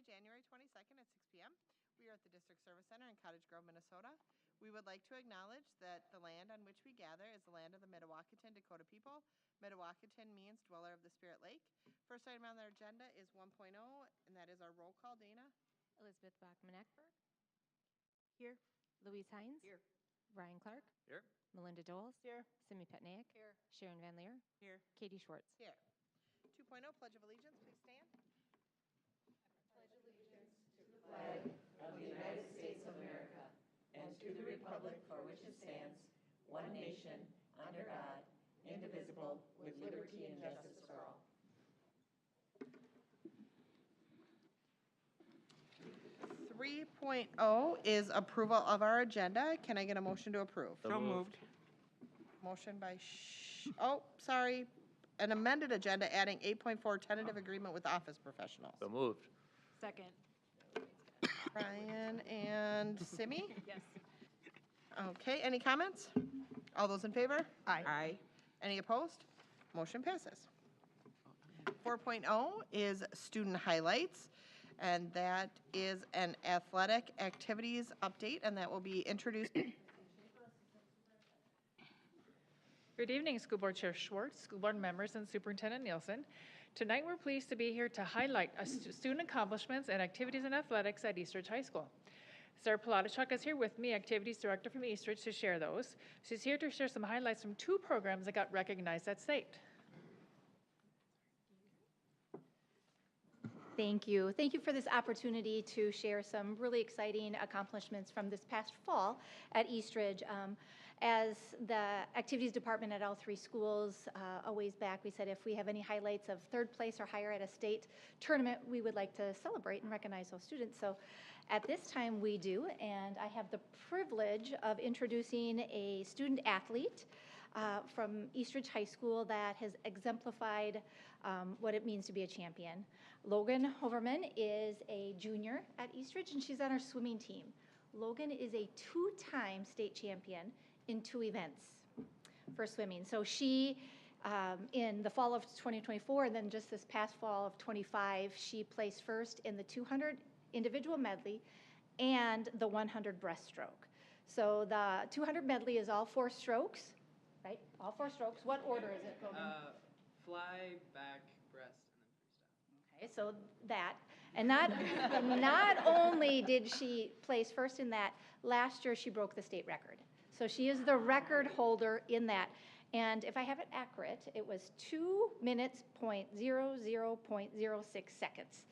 Thursday, January 22nd at 6 p.m. We are at the District Service Center in Cottage Grove, Minnesota. We would like to acknowledge that the land on which we gather is the land of the Mdewakanton Dakota people. Mdewakanton means dweller of the Spirit Lake. First item on their agenda is 1.0, and that is our roll call. Dana? Elizabeth Bachman-Eckberg. Here. Louise Hines. Here. Ryan Clark. Here. Melinda Doles. Here. Simi Petnaik. Here. Sharon Van Leer. Here. Katie Schwartz. Here. 2.0, Pledge of Allegiance, please stand. Pledge allegiance to the flag of the United States of America and to the republic for which it stands, one nation, under God, indivisible, with liberty and justice for all. Three is approval of our agenda. Can I get a motion to approve? So moved. Motion by an amended agenda adding 8.4 tentative agreement with office professionals. So moved. Second. Ryan and Simi? Yes. Okay, any comments? All those in favor? Aye. Any opposed? Motion passes. 4.0 is student highlights, and that is an athletic activities update, and that will be introduced. Good evening, School Board Chair Schwartz, School Board members, and Superintendent Nielsen. Tonight, we're pleased to be here to highlight student accomplishments and activities in athletics at Eastridge High School. Sarah Palatichuk is here with me, Activities Director from Eastridge, to share those. She's here to share some highlights from 2 programs that got recognized at state. Thank you. Thank you for this opportunity to share some really exciting accomplishments from this past fall at Eastridge. As the activities department at all 3 schools, a ways back, we said if we have any highlights of 3rd place or higher at a state tournament, we would like to celebrate and recognize those students. So at this time we do, and I have the privilege of introducing a student athlete from Eastridge High School that has exemplified what it means to be a champion. Logan Hoverman is a junior at Eastridge, and she's on our swimming team. Logan is a 2-time state champion in 2 events for swimming. So she, in the fall of 2024, and then just this past fall of 25, she placed first in the 200 individual medley and the 100 breaststroke. So the 200 medley is all 4 strokes, right? All 4 strokes. What order is it, Logan? Fly, back, breast, and then freestyle. Okay, so that. And not only did she place first in that, last year she broke the state record. So she is the record holder in that. And if I have it accurate, it was 2 minutes, 0.00.06 seconds.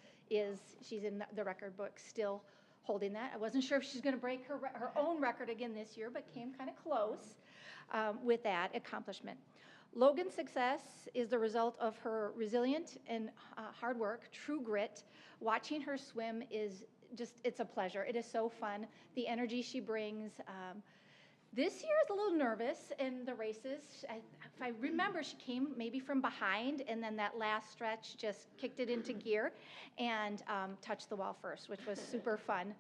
She's in the record book still holding that. I wasn't sure if she's going to break her own record again this year, but came kind of close with that accomplishment. Logan's success is the result of her resilient and hard work, true grit. Watching her swim is just, it's a pleasure. It is so fun. The energy she brings. This year is a little nervous in the races. If I remember, she came maybe from behind, and then that last stretch just kicked it into gear and touched the wall first, which was super fun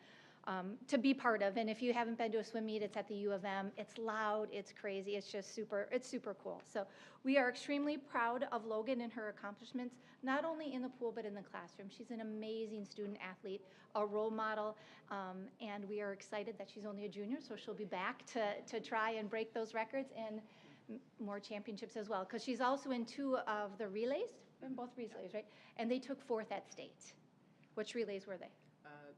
to be part of. And if you haven't been to a swim meet, it's at the U of M. It's loud, it's crazy, it's just it's super cool. So we are extremely proud of Logan and her accomplishments, not only in the pool, but in the classroom. She's an amazing student athlete, a role model, and we are excited that she's only a junior, so she'll be back to try and break those records and more championships as well, because she's also in 2 of the relays, in both relays, right? And they took 4th at state. Which relays were they?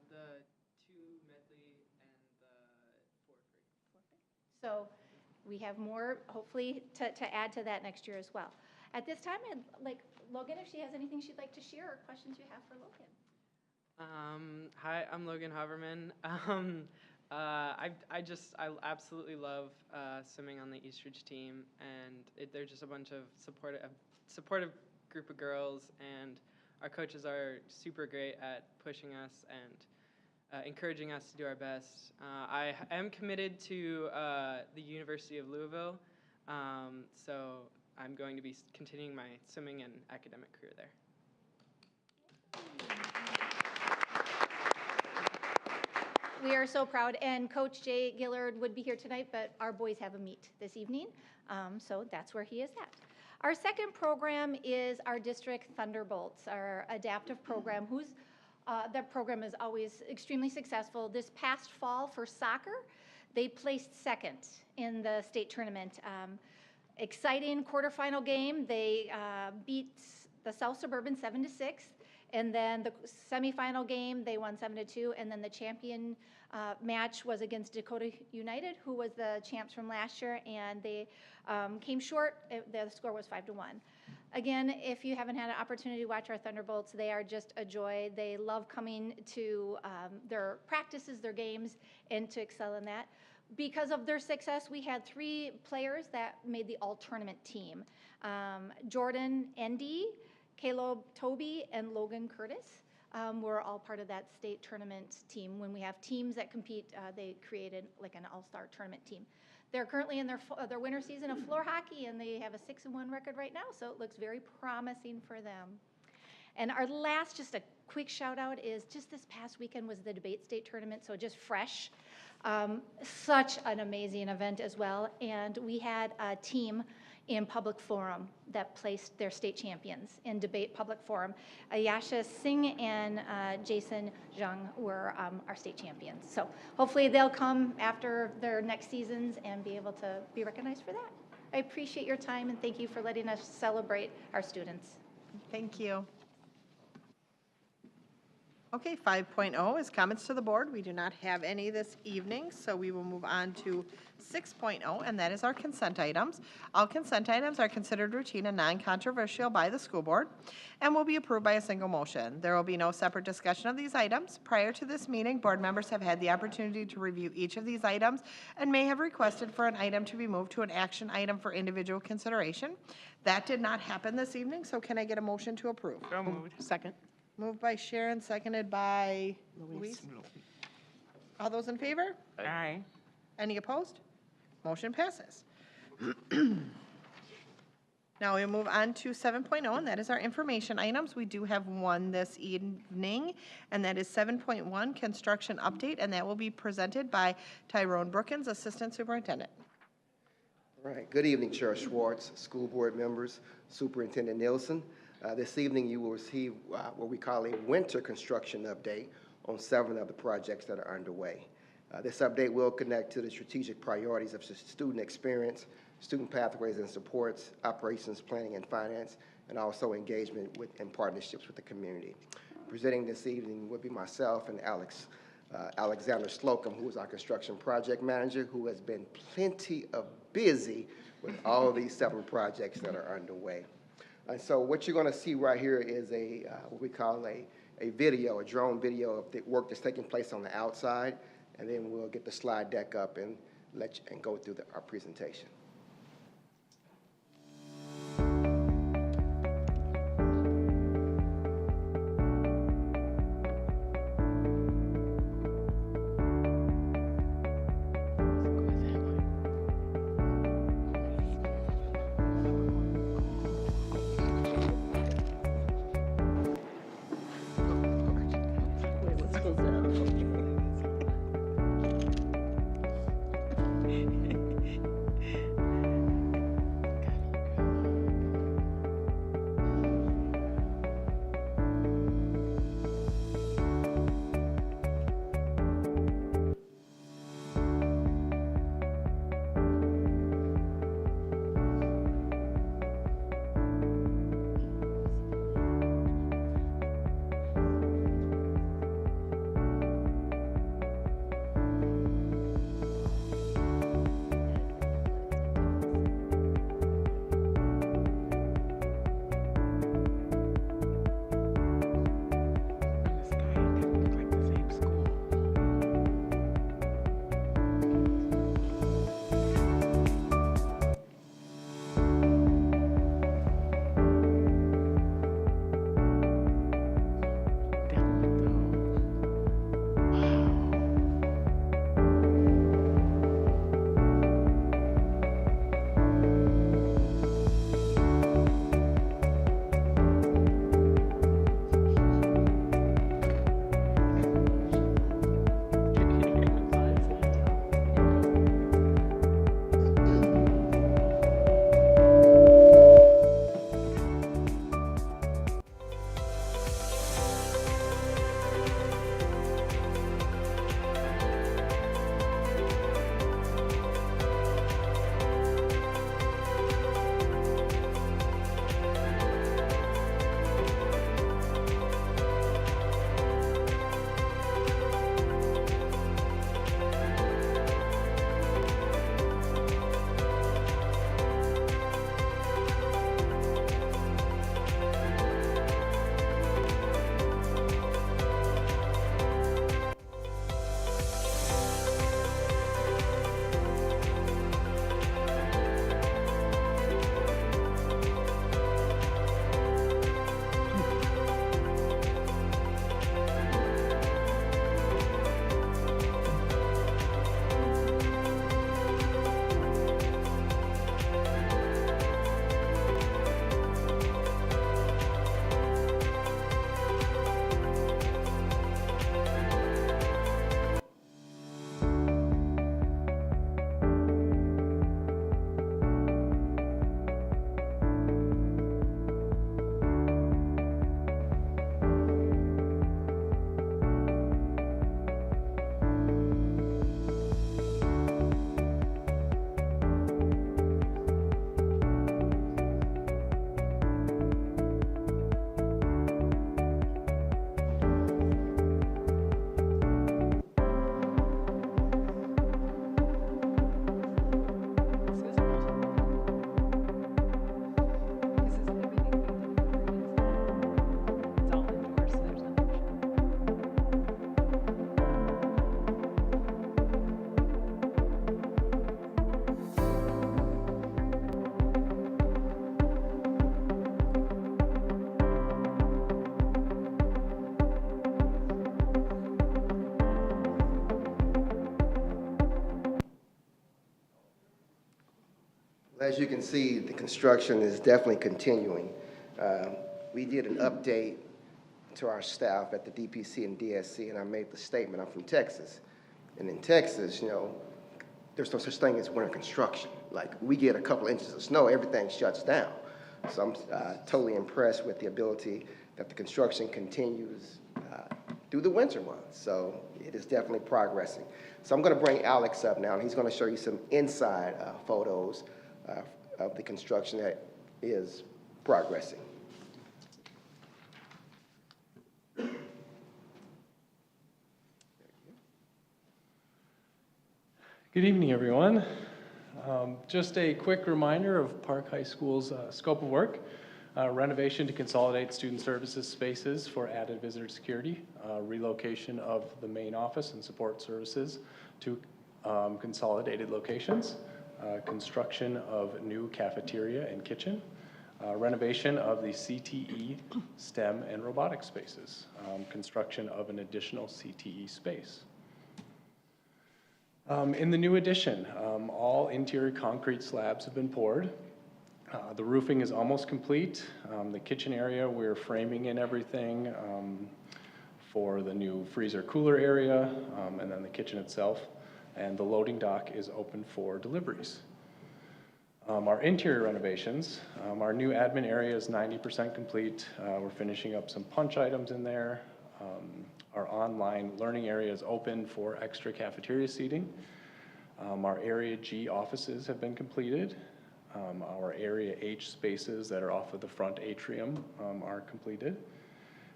The 2 medley and the 4 free. So we have more, hopefully, to add to that next year as well. At this time, I'd like Logan, if she has anything she'd like to share or questions you have for Logan. Hi, I'm Logan Hoverman. I absolutely love swimming on the Eastridge team, and they're just a bunch of supportive group of girls, and our coaches are super great at pushing us and encouraging us to do our best. I am committed to the University of Louisville, so I'm going to be continuing my swimming and academic career there. We are so proud, and Coach Jay Gillard would be here tonight, but our boys have a meet this evening, so that's where he is at. Our second program is our District Thunderbolts, our adaptive program, whose That program is always extremely successful. This past fall for soccer, they placed second in the state tournament. Exciting quarterfinal game. They beat the South Suburban 7-6. And then the semifinal game, they won 7-2. And then the champion match was against Dakota United, who was the champs from last year. And they came short. The score was 5-1. Again, if you haven't had an opportunity to watch our Thunderbolts, they are just a joy. They love coming to their practices, their games, and to excel in that. Because of their success, we had 3 players that made the all-tournament team. Jordan Endy, Caleb Toby, and Logan Curtis were all part of that state tournament team. When we have teams that compete, they created like an all-star tournament team. They're currently in their winter season of floor hockey, and they have a 6-1 record right now, so it looks very promising for them. And our last, just a quick shout out, is just this past weekend was the debate state tournament, so just fresh. Such an amazing event as well, and we had a team in public forum that placed their state champions in debate public forum. Ayasha Singh and Jason Zhang were our state champions. So hopefully they'll come after their next seasons and be able to be recognized for that. I appreciate your time and thank you for letting us celebrate our students. Thank you. Okay, 5.0 is comments to the board. We do not have any this evening, so we will move on to 6.0, and that is our consent items. All consent items are considered routine and non-controversial by the school board and will be approved by a single motion. There will be no separate discussion of these items. Prior to this meeting, board members have had the opportunity to review each of these items and may have requested for an item to be moved to an action item for individual consideration. That did not happen this evening, so can I get a motion to approve? So moved. Second. Moved by Sharon, seconded by Louise. All those in favor? Aye. Any opposed? Motion passes. Now we move on to 7.0, and that is our information items. We do have one this evening, and that is 7.1, construction update, and that will be presented by Tyrone Brookins, Assistant Superintendent. All right. Good evening, Chair Schwartz, school board members, Superintendent Nielsen. This evening, you will receive what we call a winter construction update on 7 of the projects that are underway. This update will connect to the strategic priorities of student experience, student pathways and supports, operations, planning, and finance, and also engagement with and partnerships with the community. Presenting this evening will be myself and Alexander Slocum, who is our construction project manager, who has been plenty of busy with all these 7 projects that are underway. And so what you're going to see right here is what we call a video, a drone video of the work that's taking place on the outside, and then we'll get the slide deck up and go through our presentation. As you can see, the construction is definitely continuing. We did an update to our staff at the DPC and DSC, and I made the statement, I'm from Texas. And in Texas, there's no such thing as winter construction. Like, we get a couple inches of snow, everything shuts down. So I'm totally impressed with the ability that the construction continues through the winter months. So it is definitely progressing. So I'm going to bring Alex up now, and he's going to show you some inside photos of the construction that is progressing. Good evening, everyone. Just a quick reminder of Park High School's scope of work. Renovation to consolidate student services spaces for added visitor security, relocation of the main office and support services to consolidated locations, construction of new cafeteria and kitchen, renovation of the CTE, STEM, and robotics spaces, construction of an additional CTE space. In the new addition, all interior concrete slabs have been poured. The roofing is almost complete. The kitchen area, we're framing in everything for the new freezer cooler area, and then the kitchen itself. And the loading dock is open for deliveries. Our interior renovations, our new admin area is 90% complete. We're finishing up some punch items in there. Our online learning area is open for extra cafeteria seating. Our Area G offices have been completed. Our Area H spaces that are off of the front atrium are completed.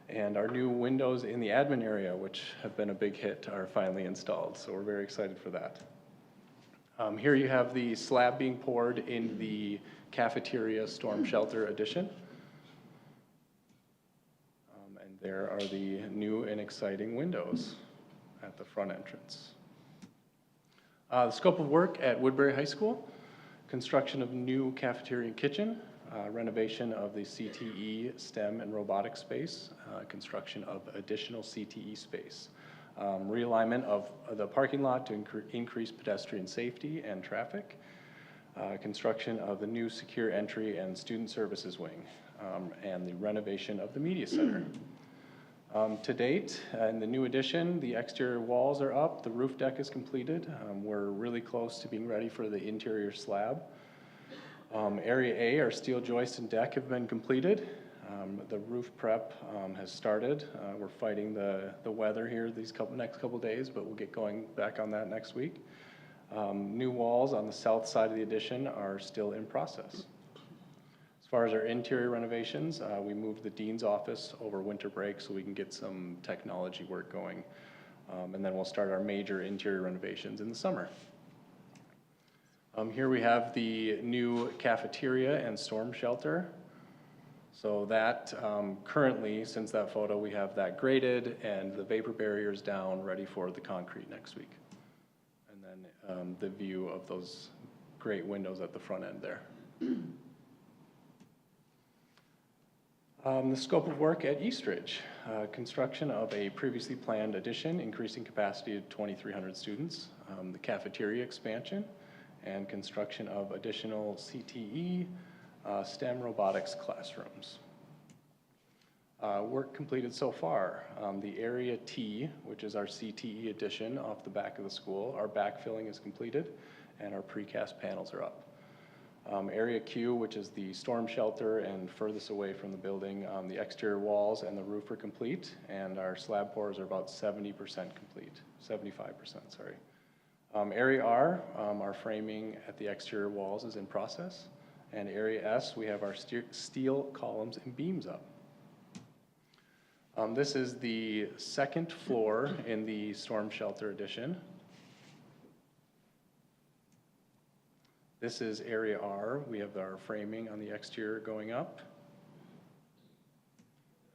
And our new windows in the admin area, which have been a big hit, are finally installed. So we're very excited for that. Here you have the slab being poured in the cafeteria storm shelter addition. And there are the new and exciting windows at the front entrance. The scope of work at Woodbury High School: construction of new cafeteria and kitchen, renovation of the CTE, STEM, and robotics space, construction of additional CTE space, realignment of the parking lot to increase pedestrian safety and traffic, construction of the new secure entry and student services wing, and the renovation of the media center. To date, in the new addition, the exterior walls are up, the roof deck is completed. We're really close to being ready for the interior slab. Area A, our steel joist and deck have been completed. The roof prep has started. We're fighting the weather here these next couple days, but we'll get going back on that next week. New walls on the south side of the addition are still in process. As far as our interior renovations, we moved the dean's office over winter break so we can get some technology work going. And then we'll start our major interior renovations in the summer. Here we have the new cafeteria and storm shelter. So that currently, since that photo, we have that graded and the vapor barriers down, ready for the concrete next week. And then the view of those great windows at the front end there. The scope of work at Eastridge: construction of a previously planned addition, increasing capacity to 2,300 students, the cafeteria expansion, and construction of additional CTE, STEM robotics classrooms. Work completed so far. The Area T, which is our CTE addition off the back of the school, our backfilling is completed, and our precast panels are up. Area Q, which is the storm shelter and furthest away from the building, the exterior walls and the roof are complete, and our slab pours are about 70% complete, 75%, sorry. Area R, our framing at the exterior walls is in process, and Area S, we have our steel columns and beams up. This is the second floor in the storm shelter addition. This is Area R. We have our framing on the exterior going up.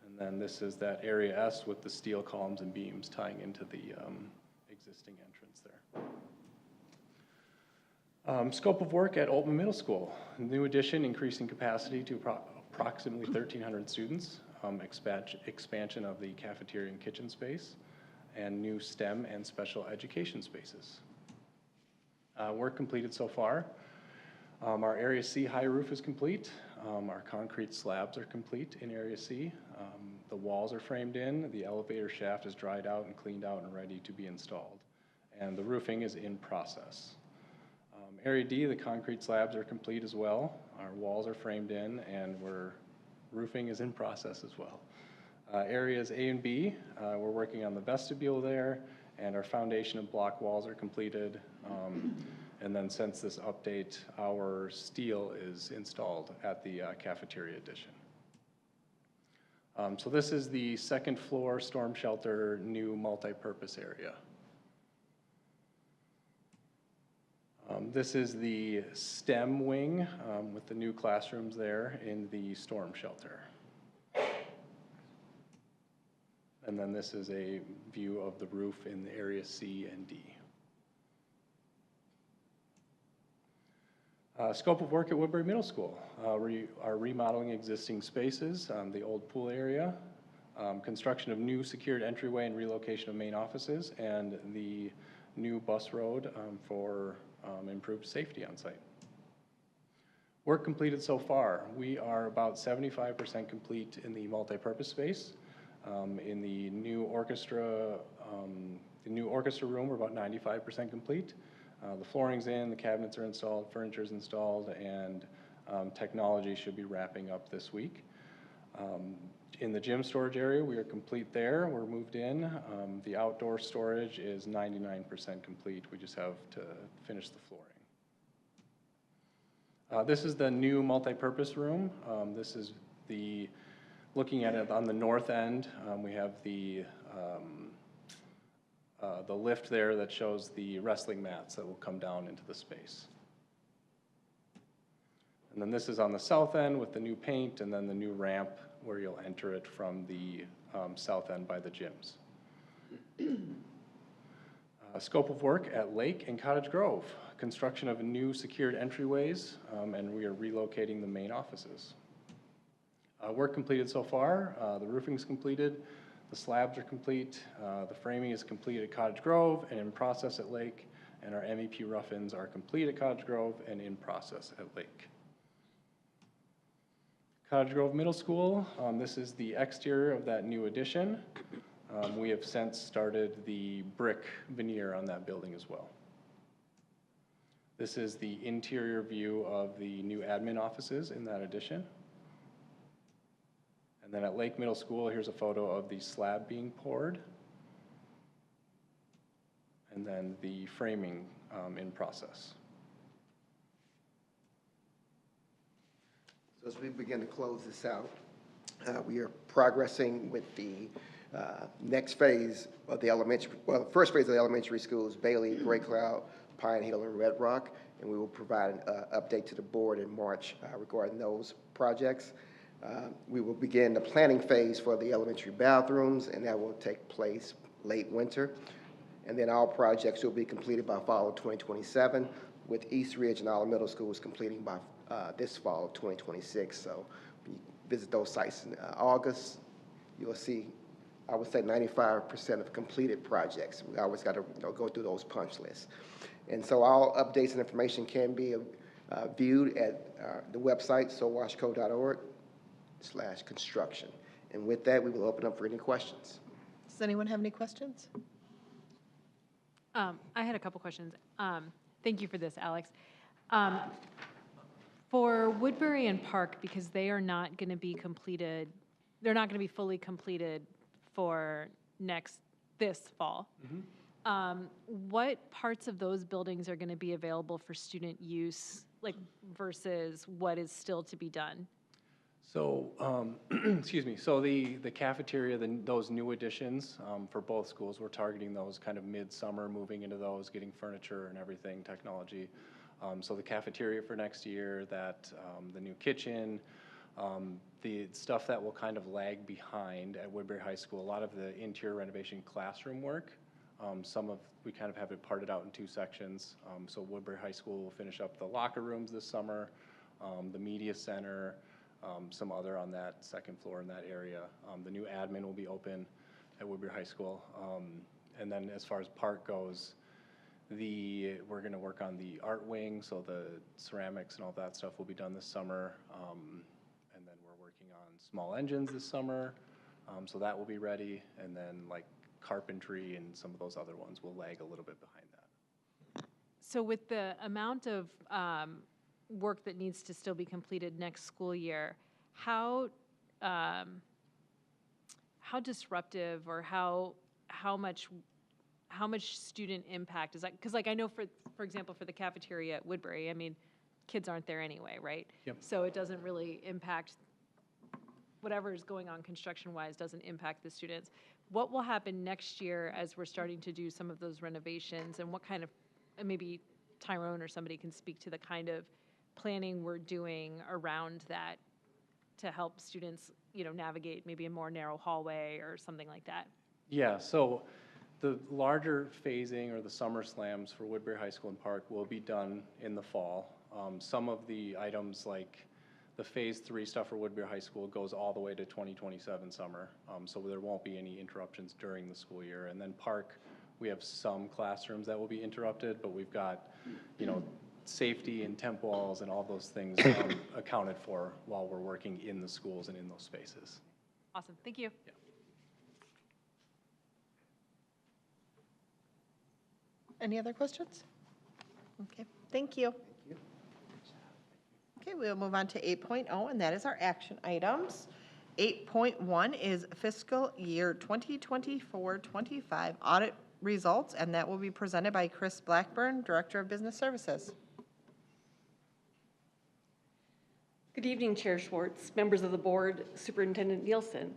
And then this is that Area S with the steel columns and beams tying into the existing entrance there. Scope of work at Oltman Middle School: new addition, increasing capacity to approximately 1,300 students, expansion of the cafeteria and kitchen space, and new STEM and special education spaces. Work completed so far. Our Area C high roof is complete. Our concrete slabs are complete in Area C. The walls are framed in, the elevator shaft is dried out and cleaned out and ready to be installed. And the roofing is in process. Area D, the concrete slabs are complete as well. Our walls are framed in and roofing is in process as well. Areas A and B, we're working on the vestibule there, and our foundation and block walls are completed. And then since this update, our steel is installed at the cafeteria addition. So this is the second floor storm shelter new multi-purpose area. This is the STEM wing with the new classrooms there in the storm shelter. And then this is a view of the roof in the area C and D. Scope of work at Woodbury Middle School. We are remodeling existing spaces, the old pool area, construction of new secured entryway and relocation of main offices, and the new bus road for improved safety on site. Work completed so far. We are about 75% complete in the multi-purpose space. In the new orchestra room, we're about 95% complete. The flooring's in, the cabinets are installed, furniture's installed, and technology should be wrapping up this week. In the gym storage area, we are complete there. We're moved in. The outdoor storage is 99% complete. We just have to finish the flooring. This is the new multi-purpose room. This is looking at it on the north end. We have the lift there that shows the wrestling mats that will come down into the space. And then this is on the south end with the new paint and then the new ramp where you'll enter it from the south end by the gyms. Scope of work at Lake and Cottage Grove. Construction of new secured entryways, and we are relocating the main offices. Work completed so far. The roofing's completed. The slabs are complete. The framing is complete at Cottage Grove and in process at Lake. And our MEP rough-ins are complete at Cottage Grove and in process at Lake. Cottage Grove Middle School, this is the exterior of that new addition. We have since started the brick veneer on that building as well. This is the interior view of the new admin offices in that addition. And then at Lake Middle School, here's a photo of the slab being poured. And then the framing in process. So as we begin to close this out, we are progressing with the next phase of the the first phase of the elementary schools, Bailey, Gray Cloud, Pine Hill, and Red Rock, and we will provide an update to the board in March regarding those projects. We will begin the planning phase for the elementary bathrooms, and that will take place late winter. And then all projects will be completed by fall of 2027, with East Ridge and all the middle schools completing by this fall of 2026. So if you visit those sites in August, you'll see, I would say 95% of completed projects. We always got to go through those punch lists. And so all updates and information can be viewed at the website, sowashco.org/construction. And with that, we will open up for any questions. Does anyone have any questions? I had a couple questions. Thank you for this, Alex. For Woodbury and Park, because they are not going to be completed, they're not going to be fully completed for this fall. Mm-hmm. What parts of those buildings are going to be available for student use, like versus what is still to be done? So, excuse me, so the cafeteria, those new additions for both schools, we're targeting those kind of midsummer, moving into those, getting furniture and everything, technology. So the cafeteria for next year, the new kitchen, the stuff that will kind of lag behind at Woodbury High School, a lot of the interior renovation classroom work, we kind of have it parted out in two sections. So Woodbury High School will finish up the locker rooms this summer, the media center, some other on that second floor in that area. The new admin will be open at Woodbury High School. And then as far as Park goes, We're going to work on the art wing, so the ceramics and all that stuff will be done this summer. And then we're working on small engines this summer, so that will be ready. And then like carpentry and some of those other ones will lag a little bit behind that. So with the amount of work that needs to still be completed next school year, how disruptive or how much student impact is that? Because like I know for example, for the cafeteria at Woodbury, I mean, kids aren't there anyway, right? Yep. So it doesn't really impact, whatever is going on construction-wise doesn't impact the students. What will happen next year as we're starting to do some of those renovations, and what kind of, and maybe Tyrone or somebody can speak to the kind of planning we're doing around that to help students, navigate maybe a more narrow hallway or something like that? Yeah, so the larger phasing or the summer slams for Woodbury High School and Park will be done in the fall. Some of the items like the Phase 3 stuff for Woodbury High School goes all the way to 2027 summer, so there won't be any interruptions during the school year. And then Park, we have some classrooms that will be interrupted, but we've got, safety and temp walls and all those things accounted for while we're working in the schools and in those spaces. Awesome, thank you. Yeah. Any other questions? Okay, thank you. Okay, we'll move on to 8.0, and that is our action items. 8.1 is fiscal year 2024-25 audit results, and that will be presented by Chris Blackburn, Director of Business Services. Good evening, Chair Schwartz, members of the board, Superintendent Nielsen.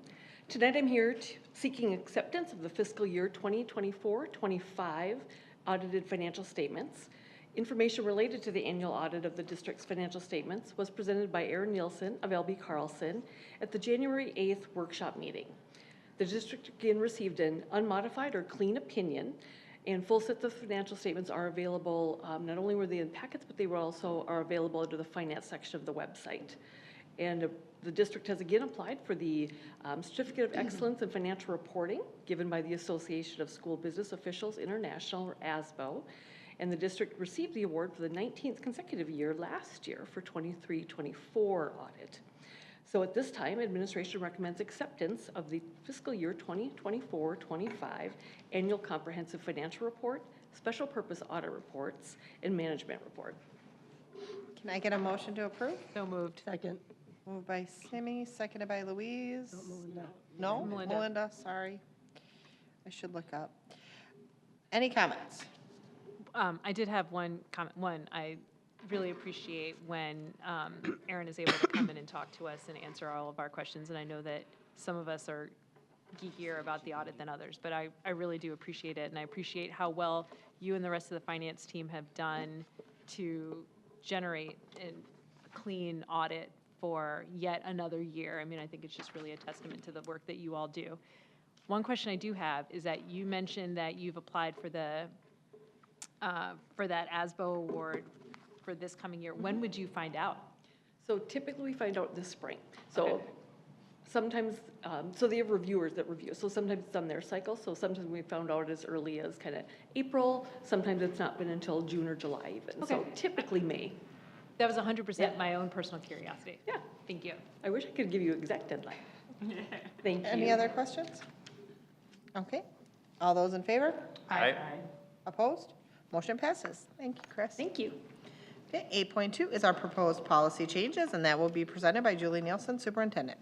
Tonight I'm here seeking acceptance of the fiscal year 2024-25 audited financial statements. Information related to the annual audit of the district's financial statements was presented by Aaron Nielsen of LB Carlson at the January 8th workshop meeting. The district again received an unmodified or clean opinion, and full sets of financial statements are available. Not only were they in packets, but they were also available under the finance section of the website. And the district has again applied for the Certificate of Excellence in Financial Reporting given by the Association of School Business Officials International, or ASBO. And the district received the award for the 19th consecutive year last year for 23-24 audit. So at this time, administration recommends acceptance of the fiscal year 2024-25 annual comprehensive financial report, special purpose audit reports, and management report. Can I get a motion to approve? So moved. Second. Moved by Simi, seconded by Louise. Melinda. No? Melinda. Melinda, sorry. I should look up. Any comments? I did have one comment. One, I really appreciate when Aaron is able to come in and talk to us and answer all of our questions. And I know that some of us are geekier about the audit than others, but I really do appreciate it. And I appreciate how well you and the rest of the finance team have done to generate a clean audit for yet another year. I mean, I think it's just really a testament to the work that you all do. One question I do have is that you mentioned that you've applied for the for that ASBO award for this coming year. When would you find out? So typically we find out this spring. So Okay. sometimes, so they have reviewers that review. So sometimes it's on their cycle. So sometimes we found out as early as kind of April. Sometimes it's not been until June or July even. So Okay. typically May. That was 100% my own personal curiosity. Yeah. Thank you. I wish I could give you exact deadline. Thank you. Any other questions? Okay. All those in favor? Aye. Opposed? Motion passes. Thank you, Chris. Thank you. Okay, 8.2 is our proposed policy changes, and that will be presented by Julie Nielsen, Superintendent.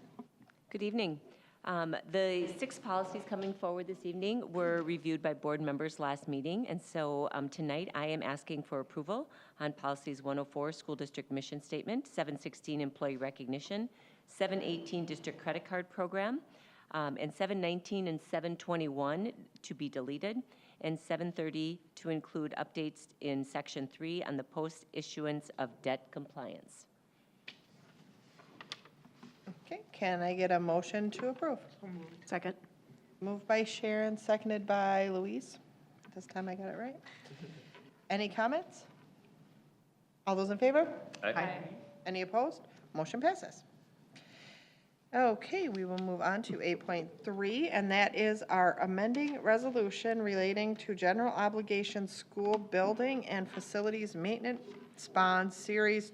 Good evening. The 6 policies coming forward this evening were reviewed by board members last meeting, and so tonight I am asking for approval on policies 104, School District Mission Statement, 716, Employee Recognition, 718, District Credit Card Program, and 719 and 721 to be deleted, and 730 to include updates in Section 3 on the post-issuance of debt compliance. Okay, can I get a motion to approve? Second. Moved by Sharon, seconded by Louise. This time I got it right. Any comments? All those in favor? Aye. Any opposed? Motion passes. Okay, we will move on to 8.3, and that is our amending resolution relating to general obligation school building and facilities maintenance bonds, Series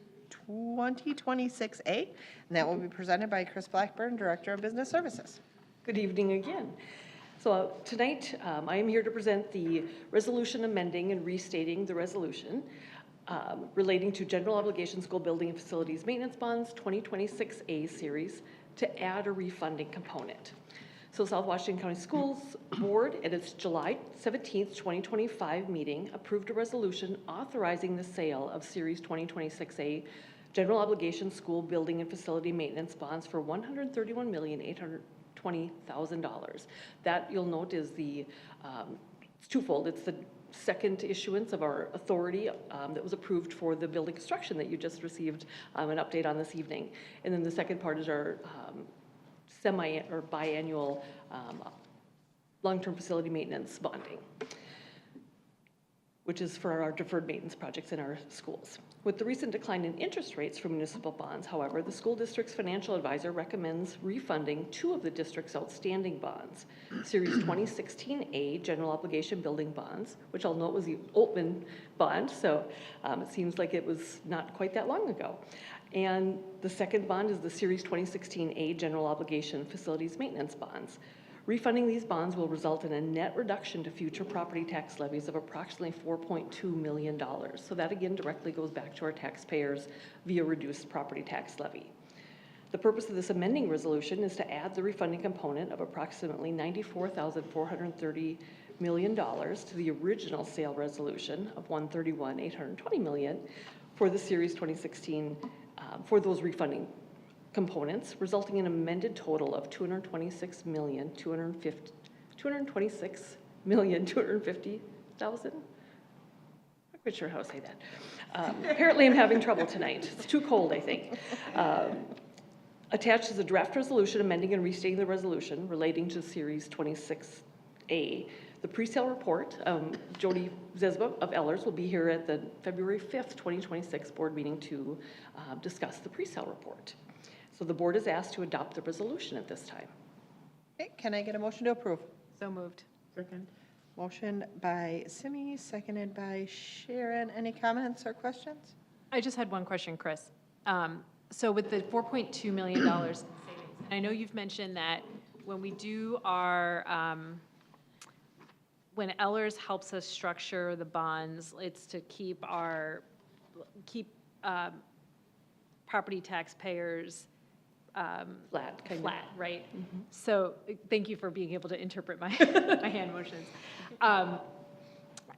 2026A, and that will be presented by Chris Blackburn, Director of Business Services. Good evening again. So tonight, I am here to present the resolution amending and restating the resolution relating to general obligation school building and facilities maintenance bonds 2026A series to add a refunding component. So South Washington County Schools Board at its July 17th, 2025 meeting approved a resolution authorizing the sale of Series 2026A general obligation school building and facility maintenance bonds for $131,820,000. That, you'll note, is the, it's twofold. It's the second issuance of our authority that was approved for the building construction that you just received an update on this evening. And then the second part is our semi or biannual long-term facility maintenance bonding, which is for our deferred maintenance projects in our schools. With the recent decline in interest rates for municipal bonds, however, the school district's financial advisor recommends refunding 2 of the district's outstanding bonds, Series 2016A general obligation building bonds, which I'll note was the Altman bond, so it seems like it was not quite that long ago. And the second bond is the Series 2016A general obligation facilities maintenance bonds. Refunding these bonds will result in a net reduction to future property tax levies of approximately $4.2 million. So that again directly goes back to our taxpayers via reduced property tax levy. The purpose of this amending resolution is to add the refunding component of approximately $94,430 million to the original sale resolution of $131,820 million for the Series 2016 for those refunding components, resulting in an amended total of $226,250,000. Not quite sure how to say that. Apparently I'm having trouble tonight. It's too cold, I think. Attached is a draft resolution amending and restating the resolution relating to Series 26A. The pre-sale report, Jody Zesba of Ellers will be here at the February 5th, 2026 board meeting to discuss the pre-sale report. So the board is asked to adopt the resolution at this time. Okay, can I get a motion to approve? So moved. Second. Motion by Simi, seconded by Sharon. Any comments or questions? I just had one question, Chris. So with the $4.2 million savings, and I know you've mentioned that when we do our, when Ellers helps us structure the bonds, it's to keep our, property taxpayers Flat, kind of. flat, right? So thank you for being able to interpret my, my hand motions.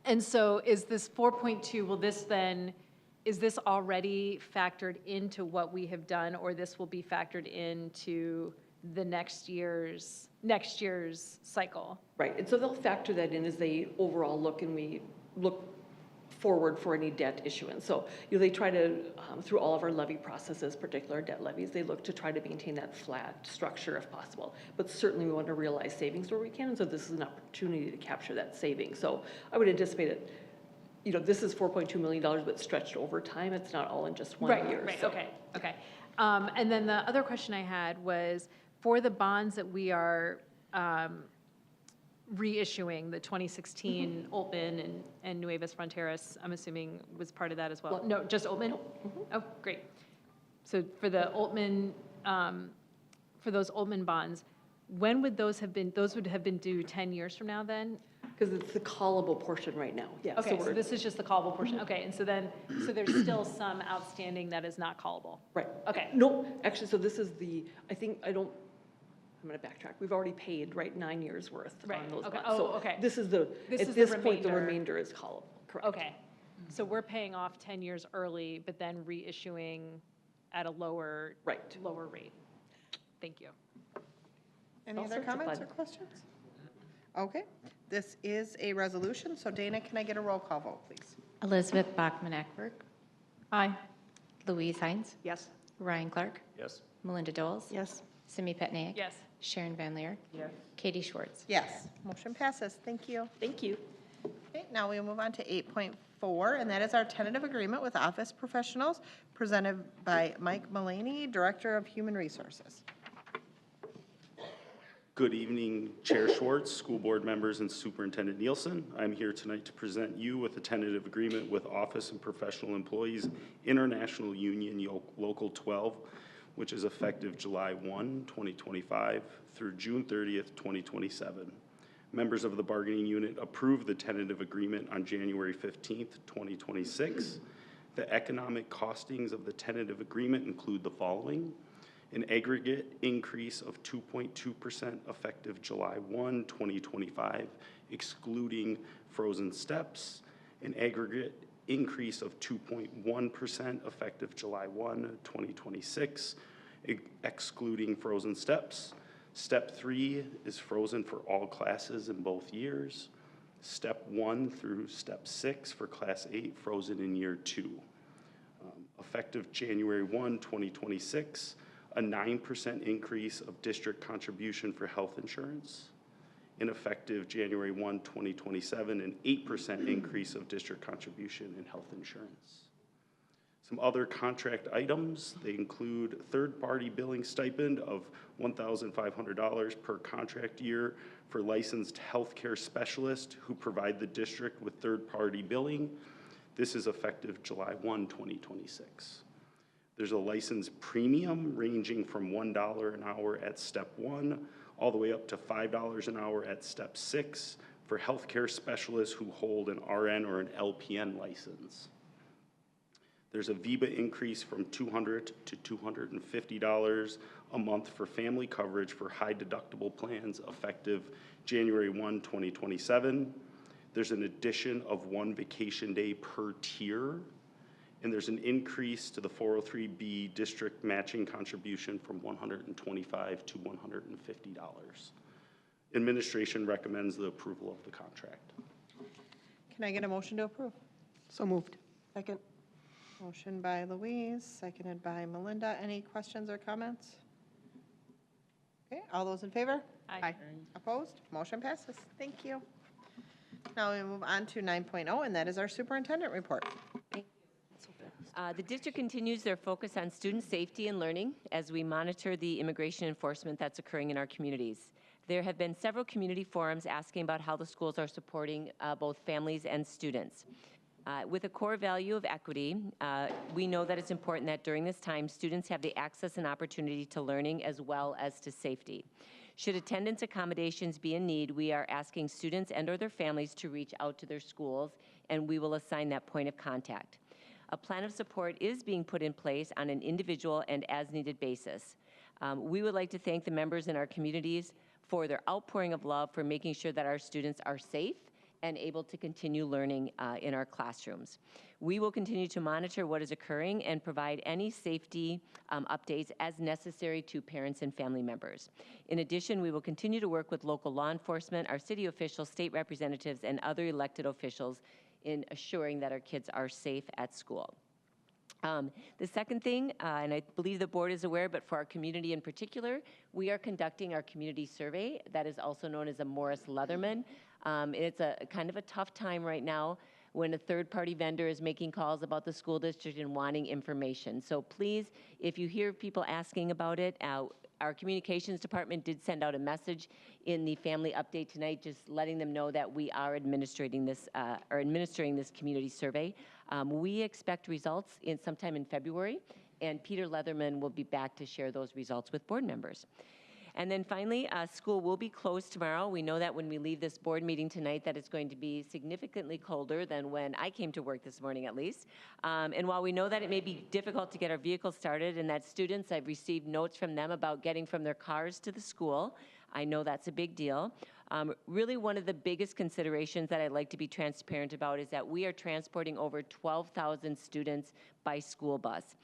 And so is this 4.2, will this then, is this already factored into what we have done, or this will be factored into the next year's cycle? Right, and so they'll factor that in as they overall look, and we look forward for any debt issuance. So, they try to, through all of our levy processes, particular debt levies, they look to try to maintain that flat structure if possible. But certainly we want to realize savings where we can, and so this is an opportunity to capture that saving. So I would anticipate it, this is $4.2 million, but stretched over time. It's not all in just one year. Right, so. okay. And then the other question I had was, for the bonds that we are reissuing, the 2016 Altman and Nuevas Fronteras, I'm assuming was part of that as well? No, just Altman? Oh, great. So for the Altman, for those Altman bonds, when would those have been, those would have been due 10 years from now then? Because it's the callable portion right now, yeah. Okay, so this is just the callable portion, okay, and so then, so there's still some outstanding that is not callable? Right. Okay. No, actually, so this is the, I'm going to backtrack. We've already paid, 9 years worth on those bonds. Oh, So okay. this is the, at this point, the remainder is callable, correct. Okay, so we're paying off 10 years early, but then reissuing at a lower. Right. Lower rate. Thank you. Any All other sorts of comments or fun. questions? Okay, this is a resolution, so Dana, can I get a roll call vote, please? Elizabeth Bachman-Eckberg. Aye. Louise Hines. Yes. Ryan Clark. Yes. Melinda Doles. Yes. Simi Petniak. Yes. Sharon Van Leer. Yes. Katie Schwartz. Yes, motion passes. Thank you. Thank you. Okay, now we'll move on to 8.4, and that is our tentative agreement with office professionals, presented by Mike Mullaney, Director of Human Resources. Good evening, Chair Schwartz, school board members, and Superintendent Nielsen. I'm here tonight to present you with a tentative agreement with Office and Professional Employees International Union Local 12, which is effective July 1, 2025 through June 30th, 2027. Members of the bargaining unit approved the tentative agreement on January 15th, 2026. The economic costings of the tentative agreement include the following: an aggregate increase of 2.2% effective July 1, 2025, excluding frozen steps, an aggregate increase of 2.1% effective July 1, 2026, excluding frozen steps. Step 3 is frozen for all classes in both years. Step 1 through Step 6 for Class 8 frozen in Year 2. Effective January 1, 2026, a 9% increase of district contribution for health insurance. In effective January 1, 2027, an 8% increase of district contribution in health insurance. Some other contract items, they include third-party billing stipend of $1,500 per contract year for licensed healthcare specialists who provide the district with third-party billing. This is effective July 1, 2026. There's a license premium ranging from $1 an hour at Step 1 all the way up to $5 an hour at Step 6 for healthcare specialists who hold an RN or an LPN license. There's a VIBA increase from $200 to $250 a month for family coverage for high deductible plans effective January 1, 2027. There's an addition of 1 vacation day per tier. And there's an increase to the 403B district matching contribution from $125 to $150. Administration recommends the approval of the contract. Can I get a motion to approve? So moved. Second. Motion by Louise, seconded by Melinda. Any questions or comments? Okay, all those in favor? Aye. Opposed? Motion passes. Thank you. Now we move on to 9.0, and that is our superintendent report. The district continues their focus on student safety and learning as we monitor the immigration enforcement that's occurring in our communities. There have been several community forums asking about how the schools are supporting both families and students. With a core value of equity, we know that it's important that during this time, students have the access and opportunity to learning as well as to safety. Should attendance accommodations be in need, we are asking students and/or their families to reach out to their schools, and we will assign that point of contact. A plan of support is being put in place on an individual and as-needed basis. We would like to thank the members in our communities for their outpouring of love for making sure that our students are safe and able to continue learning in our classrooms. We will continue to monitor what is occurring and provide any safety updates as necessary to parents and family members. In addition, we will continue to work with local law enforcement, our city officials, state representatives, and other elected officials in assuring that our kids are safe at school. The second thing, and I believe the board is aware, but for our community in particular, we are conducting our community survey that is also known as a Morris Leatherman. It's a kind of a tough time right now when a third-party vendor is making calls about the school district and wanting information. So please, if you hear people asking about it, our communications department did send out a message in the family update tonight, just letting them know that we are administering this community survey. We expect results sometime in February, and Peter Leatherman will be back to share those results with board members. And then finally, school will be closed tomorrow. We know that when we leave this board meeting tonight that it's going to be significantly colder than when I came to work this morning, at least. And while we know that it may be difficult to get our vehicles started and that students, I've received notes from them about getting from their cars to the school. I know that's a big deal. Really one of the biggest considerations that I'd like to be transparent about is that we are transporting over 12,000 students by school bus.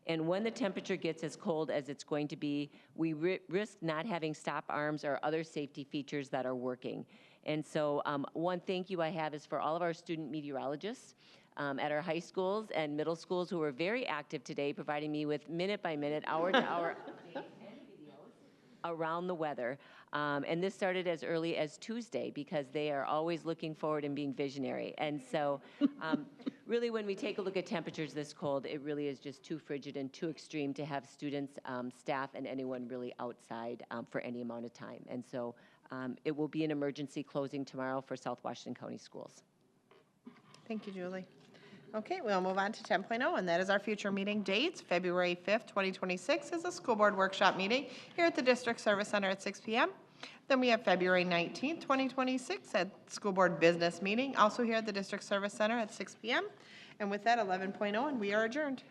And when the temperature gets as cold as it's going to be, we risk not having stop arms or other safety features that are working. And so one thank you I have is for all of our student meteorologists at our high schools and middle schools who were very active today, providing me with minute-by-minute, hour-to-hour updates and videos around the weather. And this started as early as Tuesday because they are always looking forward and being visionary. And so really, when we take a look at temperatures this cold, it really is just too frigid and too extreme to have students, staff, and anyone really outside for any amount of time. And so it will be an emergency closing tomorrow for South Washington County Schools. Thank you, Julie. Okay, we'll move on to 10.0, and that is our future meeting dates. February 5th, 2026 is a school board workshop meeting here at the District Service Center at 6 p.m. Then we have February 19th, 2026 at school board business meeting, also here at the District Service Center at 6 p.m. And with that, 11.0, and we are adjourned.